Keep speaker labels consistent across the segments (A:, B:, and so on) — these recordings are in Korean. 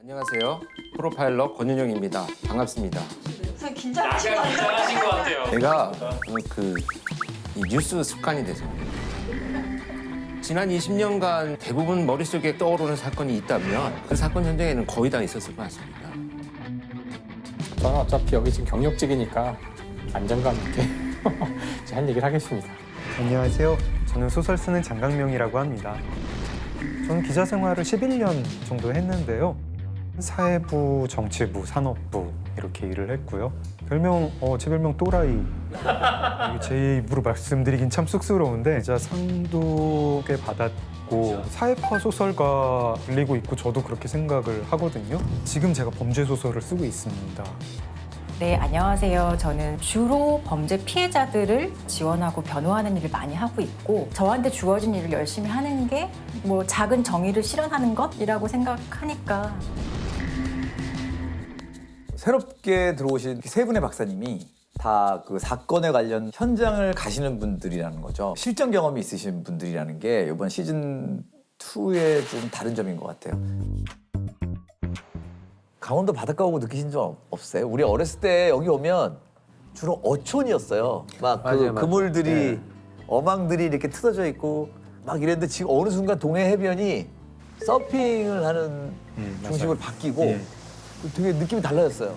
A: 안녕하세요. 프로파일러 권윤영입니다. 반갑습니다.
B: 긴장하신 거 아니에요?
C: 긴장하신 것 같아요.
A: 제가 이 뉴스 습관이 돼서 지난 20년간 대부분 머릿속에 떠오르는 사건이 있다면 그 사건 현장에는 거의 다 있었을 것 같습니다.
D: 저는 어차피 여기 지금 경력직이니까 안정감 있게 할 얘기를 하겠습니다.
E: 안녕하세요. 저는 소설 쓰는 장강명이라고 합니다. 저는 기자 생활을 11년 정도 했는데요. 사회부, 정치부, 산업부 이렇게 일을 했고요. 별명, 제 별명 또라이. 제 입으로 말씀드리긴 참 쑥스러운데 기자 상도 꽤 받았고 사회파 소설가 불리고 있고 저도 그렇게 생각을 하거든요. 지금 제가 범죄 소설을 쓰고 있습니다.
F: 네, 안녕하세요. 저는 주로 범죄 피해자들을 지원하고 변호하는 일을 많이 하고 있고 저한테 주어진 일을 열심히 하는 게 뭐 작은 정의를 실현하는 것이라고 생각하니까.
G: 새롭게 들어오신 세 분의 박사님이 다 그 사건에 관련 현장을 가시는 분들이라는 거죠. 실전 경험이 있으신 분들이라는 게 이번 시즌 2의 좀 다른 점인 것 같아요. 강원도 바닷가 오고 느끼신 적 없어요? 우리 어렸을 때 여기 오면 주로 어촌이었어요. 막 그 그물들이
A: 네.
G: 어망들이 이렇게 틀어져 있고 막 이랬는데 지금 어느 순간 동해 해변이 서핑을 하는 중심으로 바뀌고 되게 느낌이 달라졌어요.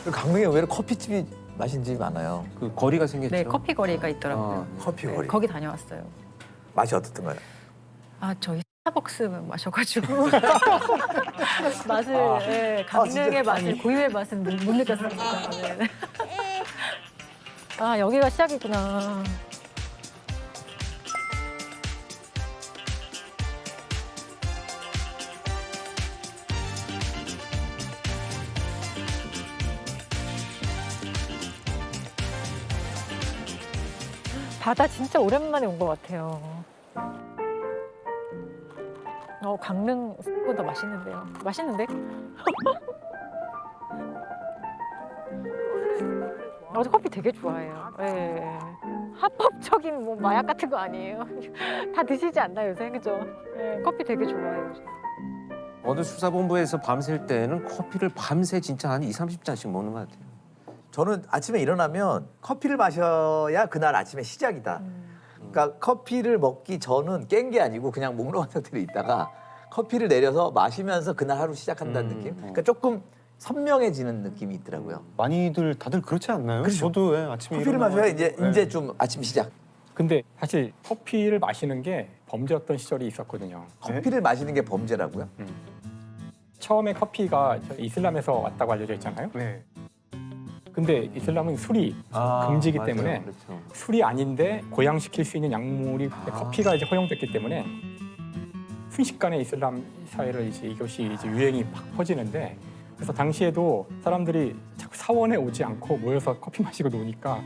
G: 그리고 강릉에 의외로 커피집이 맛인 집이 많아요.
A: 그 거리가 생겼죠.
F: 네, 커피 거리가 있더라고요.
G: 커피
F: 네,
G: 거리.
F: 거기 다녀왔어요.
G: 맛이 어떻던가요?
F: 아, 저희 스타벅스 마셔가지고 맛을, 네, 강릉의
G: 진짜?
F: 맛을, 고유의 맛은 못 느꼈습니다. 네. 아, 여기가 시작이구나. 바다 진짜 오랜만에 온 것 같아요. 강릉보다 맛있는데요. 맛있는데? 저 커피 되게 좋아해요. 네. 합법적인 뭐 마약 같은 거 아니에요. 다 드시지 않나요, 요새? 그죠? 네, 커피 되게 좋아해요.
A: 어느 수사본부에서 밤샐 때는 커피를 밤새 진짜 한 20-30잔씩 먹는 것 같아요.
G: 저는 아침에 일어나면 커피를 마셔야 그날 아침의 시작이다. 그러니까 커피를 먹기 전은 깬 게 아니고 그냥 몽롱한 상태로 있다가 커피를 내려서 마시면서 그날 하루 시작한다는 느낌? 그러니까 조금 선명해지는 느낌이 있더라고요.
E: 많이들 다들 그렇지 않나요?
G: 그렇죠.
E: 저도 아침에
G: 커피를
E: 일어나면
G: 마셔야 이제 좀 아침 시작.
D: 근데 사실 커피를 마시는 게 범죄였던 시절이 있었거든요.
G: 커피를 마시는 게 범죄라고요?
D: 처음에 커피가 이슬람에서 왔다고 알려져 있잖아요.
E: 네.
D: 근데 이슬람은 술이 금지이기
A: 맞아요.
D: 때문에
A: 그렇죠.
D: 술이 아닌데 고양시킬 수 있는 약물이 커피가 이제 허용됐기 때문에 순식간에 이슬람 사회를 이제 이것이 이제 유행이 막 퍼지는데 그래서 당시에도 사람들이 자꾸 사원에 오지 않고 모여서 커피 마시고 노니까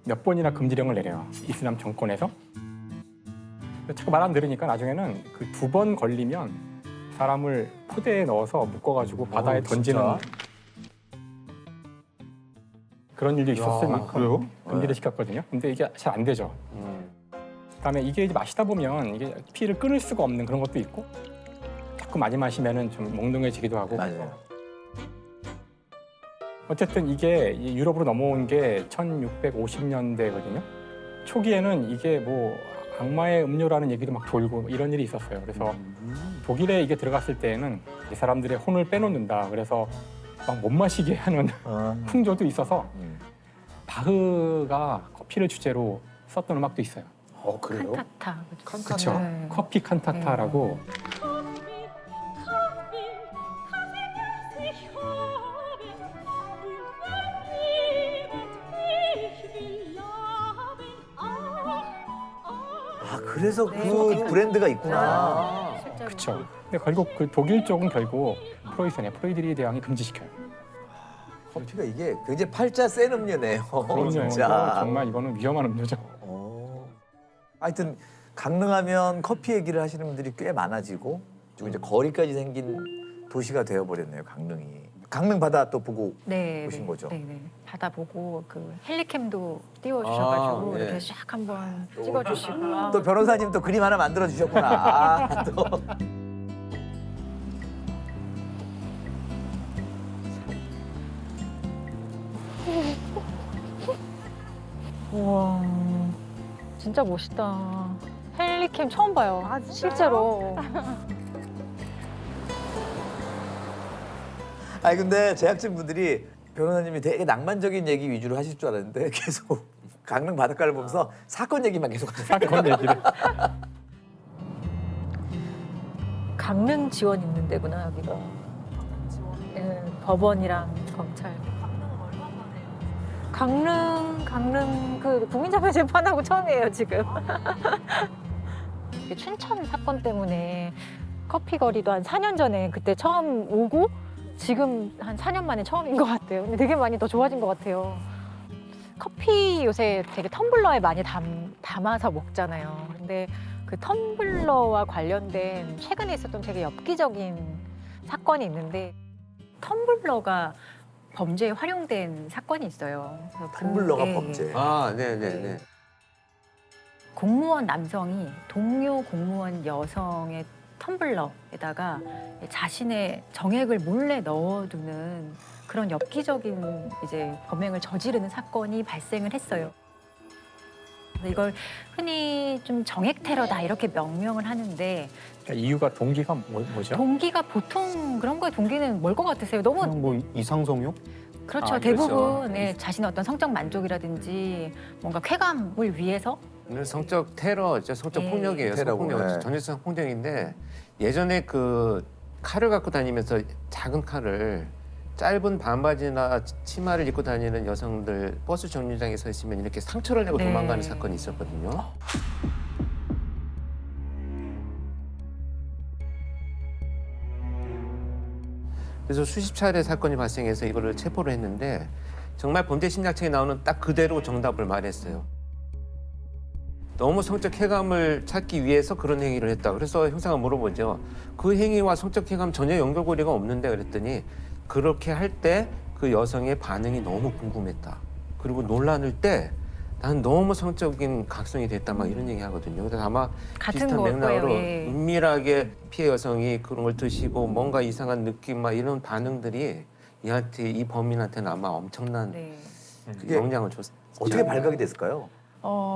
D: 몇 번이나 금지령을 내려요. 이슬람 정권에서. 자꾸 말 안 들으니까 나중에는 그 2번 걸리면 사람을 포대에 넣어서 묶어가지고 바다에 던지는 그런 일도 있었을 만큼 금지를 시켰거든요. 근데 이게 잘 안 되죠. 그다음에 이게 이제 마시다 보면 이게 피를 끊을 수가 없는 그런 것도 있고 자꾸 많이 마시면은 좀 몽롱해지기도 하고.
G: 맞아요.
D: 어쨌든 이게 유럽으로 넘어온 게 1650년대거든요. 초기에는 이게 뭐 악마의 음료라는 얘기도 막 돌고 이런 일이 있었어요. 그래서 독일에 이게 들어갔을 때에는 이 사람들의 혼을 빼놓는다. 그래서 막 못 마시게 하는 풍조도 있어서 바흐가 커피를 주제로 썼던 음악도 있어요.
E: 그래요?
F: 칸타타.
D: 그렇죠.
F: 네.
D: 커피 칸타타라고.
G: 그래서 그 브랜드가 있구나.
D: 그렇죠. 근데 결국 그 독일 쪽은 결국 프로이드리 대왕이 금지시켜요.
G: 커피가 이게 굉장히 팔자 센 음료네요.
D: 그럼요.
G: 진짜.
D: 정말 이거는 위험한 음료죠.
G: 하여튼 강릉하면 커피 얘기를 하시는 분들이 꽤 많아지고 좀 이제 거리까지 생긴 도시가 되어버렸네요, 강릉이. 강릉 바다 또 보고
F: 네,
G: 보신 거죠?
F: 네. 받아보고 그 헬리캠도 띄워주셔가지고
A: 아, 예.
F: 이렇게 샥 한번 찍어주시고. 아,
G: 또 변호사님 또 그림 하나 만들어 주셨구나. 아, 또.
F: 우와, 진짜 멋있다. 헬리캠 처음 봐요. 실제로.
G: 아니 근데 제작진 분들이 변호사님이 되게 낭만적인 얘기 위주로 하실 줄 알았는데 계속 강릉 바닷가를 보면서 사건 얘기만 계속 하세요.
D: 사건 얘기를.
F: 강릉 지원 있는 데구나 여기가. 네, 법원이랑 검찰. 강릉 그 국민자료 재판하고 처음이에요 지금. 이게 춘천 사건 때문에 커피 거리도 한 4년 전에 그때 처음 오고 지금 한 4년 만에 처음인 것 같아요. 근데 되게 많이 더 좋아진 것 같아요. 커피 요새 되게 텀블러에 많이 담아서 먹잖아요. 근데 그 텀블러와 관련된 최근에 있었던 되게 엽기적인 사건이 있는데 텀블러가 범죄에 활용된 사건이 있어요. 그래서
G: 텀블러가
F: 예,
G: 범죄.
A: 아, 네네네.
F: 공무원 남성이 동료 공무원 여성의 텀블러에다가 자신의 정액을 몰래 넣어두는 그런 엽기적인 이제 범행을 저지르는 사건이 발생을 했어요. 그래서 이걸 흔히 좀 정액 테러다 이렇게 명명을 하는데
D: 그러니까 이유가 동기가 뭐죠?
F: 동기가 보통 그런 거에 동기는 뭘 것 같으세요? 너무
E: 그냥 뭐 이상성욕?
F: 그렇죠.
A: 아,
F: 대부분
A: 그렇죠.
F: 네, 자신의 어떤 성적 만족이라든지 뭔가 쾌감을 위해서
A: 성적 테러죠. 성적
F: 예.
A: 폭력이에요.
G: 테러고,
A: 성폭력.
G: 네.
A: 전형성 폭력인데 예전에 그 칼을 갖고 다니면서 작은 칼을 짧은 반바지나 치마를 입고 다니는 여성들 버스 정류장에 서 있으면 이렇게 상처를 내고
F: 네.
A: 도망가는 사건이 있었거든요. 그래서 수십 차례 사건이 발생해서 이거를 체포를 했는데 정말 범죄 심리학책에 나오는 딱 그대로 정답을 말했어요. 너무 성적 쾌감을 찾기 위해서 그런 행위를 했다. 그래서 형사가 물어보죠. 그 행위와 성적 쾌감 전혀 연결고리가 없는데 그랬더니 그렇게 할 때 그 여성의 반응이 너무 궁금했다. 그리고 논란을 때 난 너무 성적인 각성이 됐다 막 이런 얘기 하거든요. 그래서 아마
F: 같은
A: 비슷한
F: 걸
A: 맥락으로
F: 거예요. 예.
A: 은밀하게 피해 여성이 그런 걸 드시고 뭔가 이상한 느낌 막 이런 반응들이 이 범인한테는 아마 엄청난
F: 네.
A: 그 영향을 줬지
G: 어떻게
A: 않을까.
G: 발각이 됐을까요?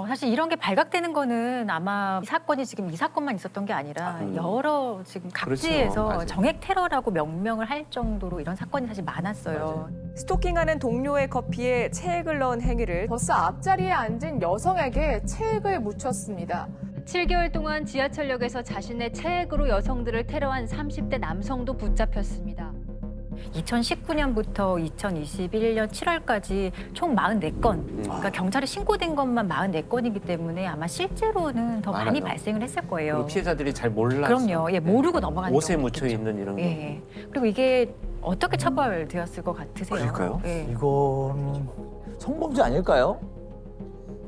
F: 사실 이런 게 발각되는 거는 아마 이 사건이 지금 이 사건만 있었던 게 아니라 여러 지금 각지에서
A: 맞아요.
F: 정액 테러라고 명명을 할 정도로 이런 사건이 사실 많았어요.
C: 스토킹하는 동료의 커피에 체액을 넣은 행위를
H: 버스 앞자리에 앉은 여성에게 체액을 묻혔습니다.
I: 7개월 동안 지하철역에서 자신의 체액으로 여성들을 테러한 30대 남성도 붙잡혔습니다.
F: 2019년부터 2021년 7월까지 총 44건, 그러니까 경찰에 신고된 것만 44건이기 때문에 아마 실제로는 더 많이
A: 많아요.
F: 발생을 했을 거예요.
A: 그리고 피해자들이 잘 몰라서
F: 그럼요. 예, 모르고 넘어가는
A: 옷에
F: 경우도
A: 묻혀
F: 있겠죠.
A: 있는 이런 거.
F: 예. 그리고 이게 어떻게 처벌되었을 것 같으세요?
G: 그럴까요?
F: 예.
G: 이건 성범죄 아닐까요?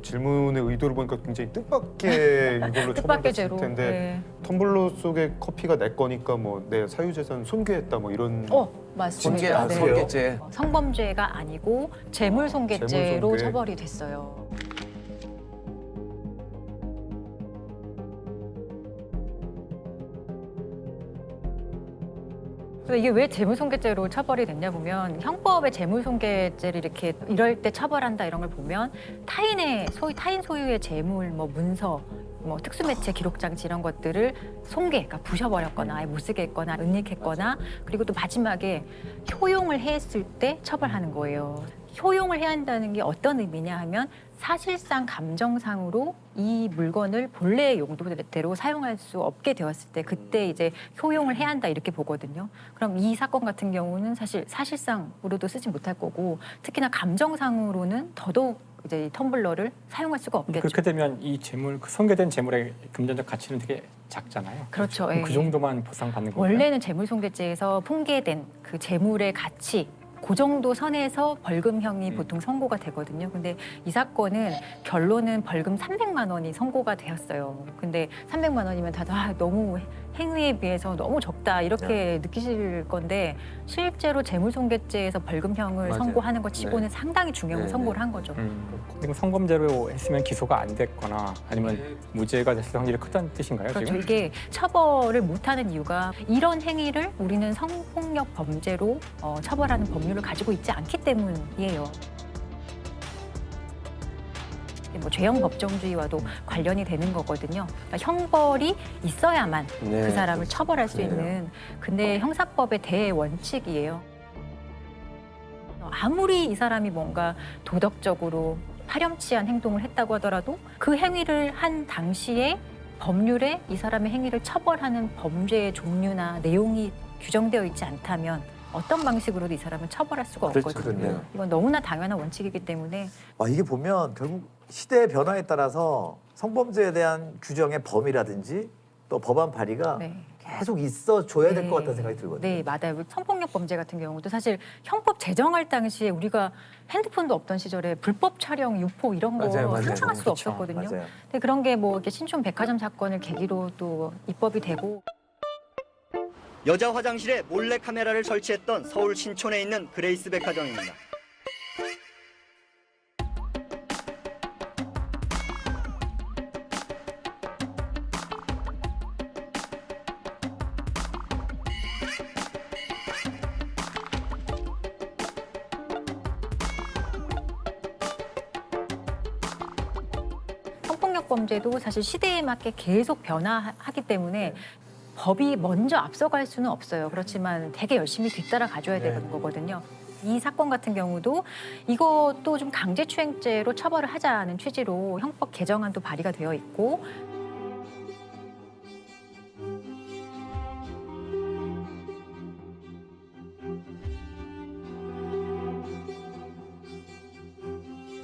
E: 질문의 의도를 보니까 굉장히 뜻밖의 이걸로
F: 뜻밖의
E: 처벌됐을
F: 죄로.
E: 텐데
F: 예.
E: 텀블러 속에 커피가 내 거니까 뭐 내 사유재산 손괴했다 뭐 이런
F: 맞습니다.
A: 손괴,
F: 네.
A: 손괴죄.
F: 성범죄가 아니고 재물손괴죄로
E: 재물손괴.
F: 처벌이 됐어요. 그래서 이게 왜 재물손괴죄로 처벌이 됐냐 보면 형법의 재물손괴죄를 이렇게 이럴 때 처벌한다 이런 걸 보면 타인 소유의 재물, 뭐 문서, 뭐 특수매체 기록장치 이런 것들을 손괴, 그러니까 부셔버렸거나 아예 못 쓰게 했거나 은닉했거나 그리고 또 마지막에 효용을 했을 때 처벌하는 거예요. 효용을 해야 한다는 게 어떤 의미냐 하면 사실상 감정상으로 이 물건을 본래의 용도대로 사용할 수 없게 되었을 때 그때 이제 효용을 해야 한다 이렇게 보거든요. 그럼 이 사건 같은 경우는 사실 사실상으로도 쓰지 못할 거고 특히나 감정상으로는 더더욱 이제 이 텀블러를 사용할 수가 없겠죠.
D: 그렇게 되면 이 재물, 그 손괴된 재물의 금전적 가치는 되게 작잖아요.
F: 그렇죠.
D: 그럼
F: 예.
D: 그 정도만 보상받는 건가요?
F: 원래는 재물손괴죄에서 풍계된 그 재물의 가치 그 정도 선에서 벌금형이 보통 선고가 되거든요. 근데 이 사건은 결론은 벌금 300만 원이 선고가 되었어요. 근데 300만 원이면 다들 너무 행위에 비해서 너무 적다 이렇게 느끼실 건데 실제로 재물손괴죄에서 벌금형을
A: 맞아요.
F: 선고하는 것 치고는 상당히 중요한
A: 네,
F: 선고를
A: 네.
F: 한 거죠.
D: 지금 성범죄로 했으면 기소가 안 됐거나 아니면 무죄가 됐을 확률이 크다는 뜻인가요?
F: 그렇죠.
D: 지금?
F: 이게 처벌을 못하는 이유가 이런 행위를 우리는 성폭력 범죄로 처벌하는 법률을 가지고 있지 않기 때문이에요. 뭐 죄형 법정주의와도 관련이 되는 거거든요. 그러니까 형벌이 있어야만
A: 네,
F: 그 사람을
A: 그렇죠.
F: 처벌할 수
A: 네.
F: 있는 근데 형사법의 대원칙이에요. 아무리 이 사람이 뭔가 도덕적으로 파렴치한 행동을 했다고 하더라도 그 행위를 한 당시에 법률에 이 사람의 행위를 처벌하는 범죄의 종류나 내용이 규정되어 있지 않다면 어떤 방식으로도 이 사람을 처벌할 수가
A: 그렇죠,
F: 없거든요.
A: 그렇네요.
F: 이건 너무나 당연한 원칙이기 때문에
G: 와, 이게 보면 결국 시대의 변화에 따라서 성범죄에 대한 규정의 범위라든지 또 법안 발의가
F: 네.
G: 계속 있어줘야 될
F: 네.
G: 것 같다는 생각이 들거든요.
F: 네, 맞아요. 성폭력 범죄 같은 경우도 사실 형법 제정할 당시에 우리가 핸드폰도 없던 시절에 불법 촬영, 유포 이런 거
A: 맞아요, 맞아요.
F: 상상할 수
G: 그쵸,
F: 없었거든요.
G: 맞아요.
F: 근데 그런 게 뭐 이렇게 신촌 백화점 사건을 계기로 또 입법이 되고
J: 여자 화장실에 몰래 카메라를 설치했던 서울 신촌에 있는 그레이스 백화점입니다.
F: 성폭력 범죄도 사실 시대에 맞게 계속 변화하기 때문에 법이 먼저 앞서갈 수는 없어요. 그렇지만 되게 열심히 뒤따라 가줘야 되는 거거든요. 이 사건 같은 경우도 이것도 좀 강제추행죄로 처벌을 하자는 취지로 형법 개정안도 발의가 되어 있고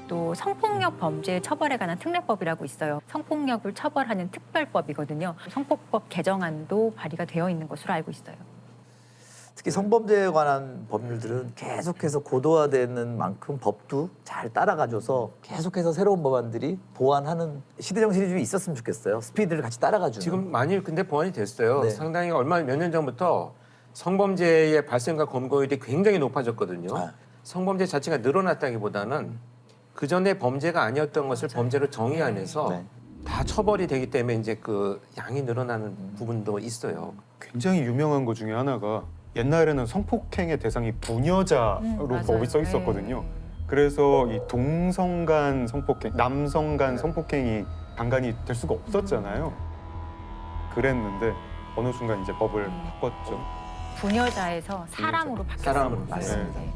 F: 또 성폭력 범죄 처벌에 관한 특례법이라고 있어요. 성폭력을 처벌하는 특별법이거든요. 성폭법 개정안도 발의가 되어 있는 것으로 알고 있어요.
G: 특히 성범죄에 관한 법률들은 계속해서 고도화되는 만큼 법도 잘 따라가줘서 계속해서 새로운 법안들이 보완하는 시대 정신이 좀 있었으면 좋겠어요. 스피드를 같이 따라가주는.
A: 지금 많이 근데 보완이 됐어요.
G: 네.
A: 상당히 몇 년 전부터 성범죄의 발생과 검거율이 굉장히 높아졌거든요.
G: 아.
A: 성범죄 자체가 늘어났다기보다는 그 전에 범죄가 아니었던 것을 범죄로 정의안해서
G: 네.
A: 다 처벌이 되기 때문에 이제 그 양이 늘어나는 부분도 있어요.
E: 굉장히 유명한 것 중에 하나가 옛날에는 성폭행의 대상이 부녀자로
F: 맞아요.
E: 법이 써 있었거든요.
F: 네.
E: 그래서 이 동성 간 성폭행, 남성 간 성폭행이 강간이 될 수가 없었잖아요. 그랬는데 어느 순간 이제 법을 바꿨죠.
F: 부녀자에서 사람으로 바뀌었습니다.
A: 사람으로
G: 맞습니다.
E: 네.